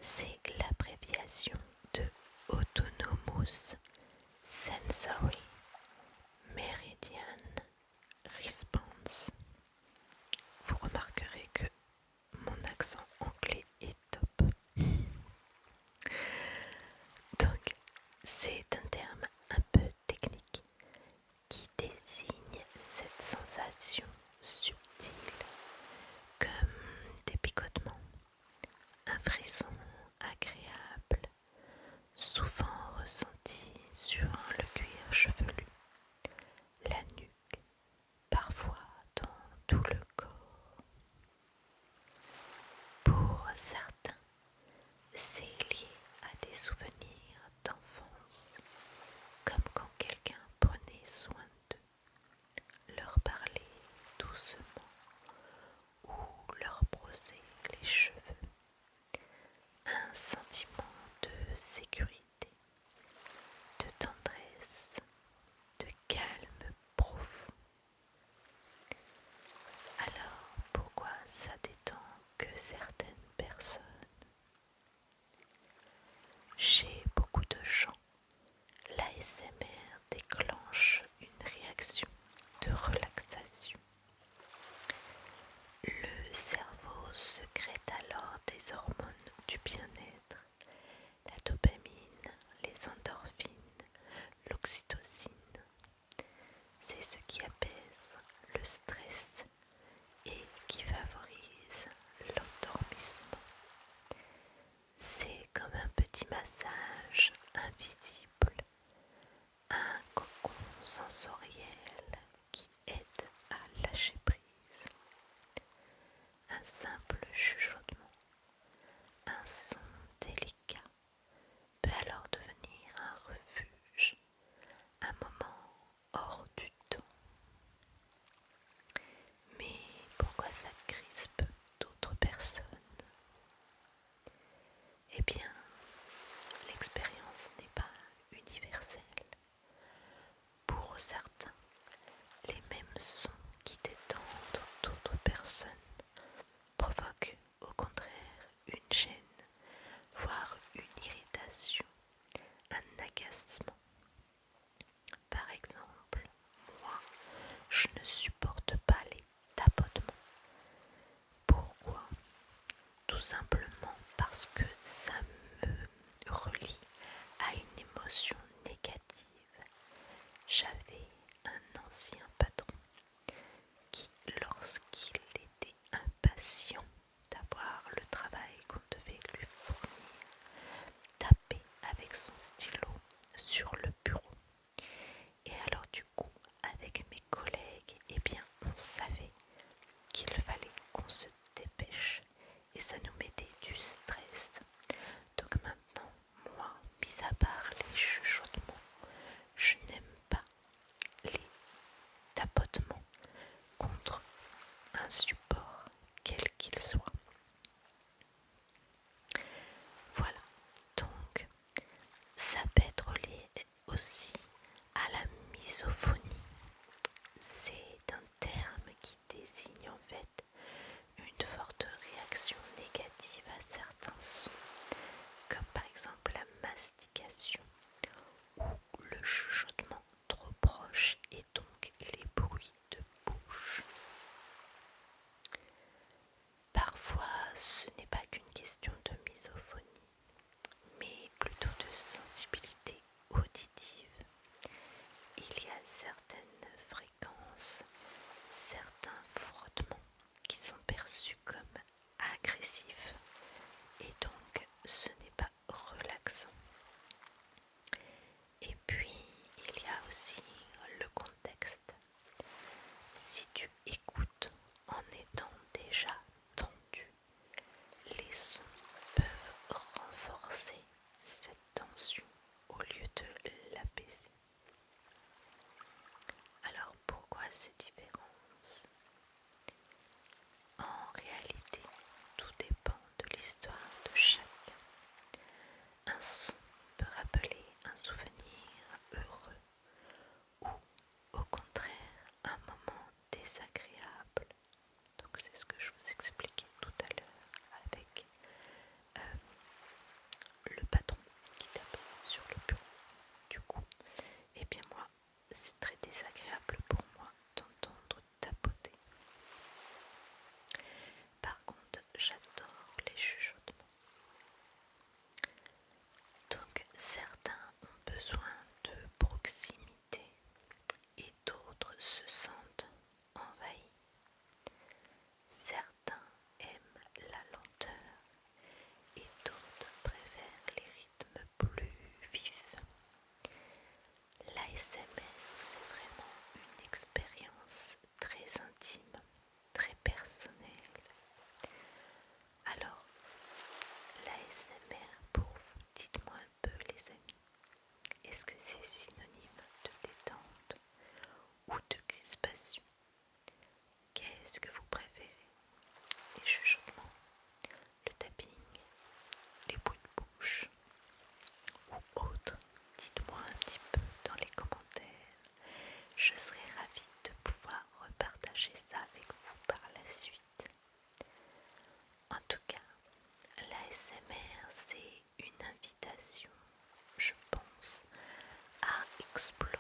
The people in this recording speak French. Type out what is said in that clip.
c'est l'abréviation de Autonomous Sensory Meridian Response. Vous remarquerez que mon accent anglais est top. Donc, c'est un terme un peu technique qui désigne cette sensation subtile comme des picotements, un frisson agréable, souvent ressenti sur le cuir chevelu, la nuque, parfois dans tout le corps. Pour certains, c'est lié à des souvenirs d'enfance, comme quand quelqu'un prenait soin d'eux, leur parlait doucement ou leur brossait les cheveux. Un sentiment de sécurité, de tendresse, de calme profond. Alors pourquoi ça détend que certaines personnes? Chez beaucoup de gens, l'ASMR déclenche une réaction de relaxation. Le cerveau sécrète alors des hormones du bien-être, la dopamine, les endorphines, l'oxytocine. C'est ce qui apaise le stress et qui favorise l'endormissement. C'est comme un petit massage invisible, un cocon sensoriel qui aide à lâcher prise. Un simple chuchotement, un son délicat peut alors devenir un refuge, un moment hors du temps. Mais pourquoi ça crispe d'autres personnes? Eh bien, l'expérience n'est pas universelle. Pour certains, les mêmes sons qui détendent d'autres personnes provoquent au contraire une gêne, voire une irritation, un agacement. Par exemple, moi, je ne supporte pas les tapotements. Pourquoi? Tout simplement parce que ça me relie à une émotion négative. J'avais un ancien patron qui, lorsqu'il était impatient d'avoir le travail qu'on devait lui fournir, tapait avec son stylo sur le bureau. Et alors du coup, avec mes collègues, eh bien, on savait qu'il fallait qu'on se dépêche et ça nous mettait du stress. Donc maintenant, moi, mis à part les chuchotements, je n'aime pas les tapotements contre un support quel qu'il soit. Voilà, donc ça peut être lié aussi à la misophonie. C'est un terme qui désigne en fait une forte réaction négative à certains sons, comme par exemple la mastication ou le chuchotement trop proche et donc les bruits de bouche. Parfois, ce n'est pas qu'une question de misophonie, mais plutôt de sensibilité auditive. Il y a certaines fréquences, certains frottements qui sont perçus comme agressifs et donc ce n'est pas relaxant. Et puis, il y a aussi le contexte. Si tu écoutes en étant déjà tendu, les sons peuvent renforcer cette tension au lieu de l'apaiser. Alors pourquoi ces différences? En réalité, tout dépend de l'histoire de chacun. Un son peut rappeler un souvenir heureux ou au contraire un moment désagréable. Donc c'est ce que je vous expliquais tout à l'heure avec Certains ont besoin de proximité et d'autres se sentent envahis. Certains aiment la lenteur et d'autres préfèrent les rythmes plus vifs. L'ASMR, c'est vraiment une expérience très intime, très personnelle. Alors, l'ASMR pour vous, dites-moi un peu les amis, est-ce que c'est synonyme de détente ou de crispation? Qu'est-ce que vous préférez? Les chuchotements, le tapping, les bruits de bouche ou autres? Dites-moi un petit peu dans les commentaires. Je serai ravie de pouvoir repartager ça avec vous par la suite. En tout cas, l'ASMR, c'est une invitation, je pense, à explorer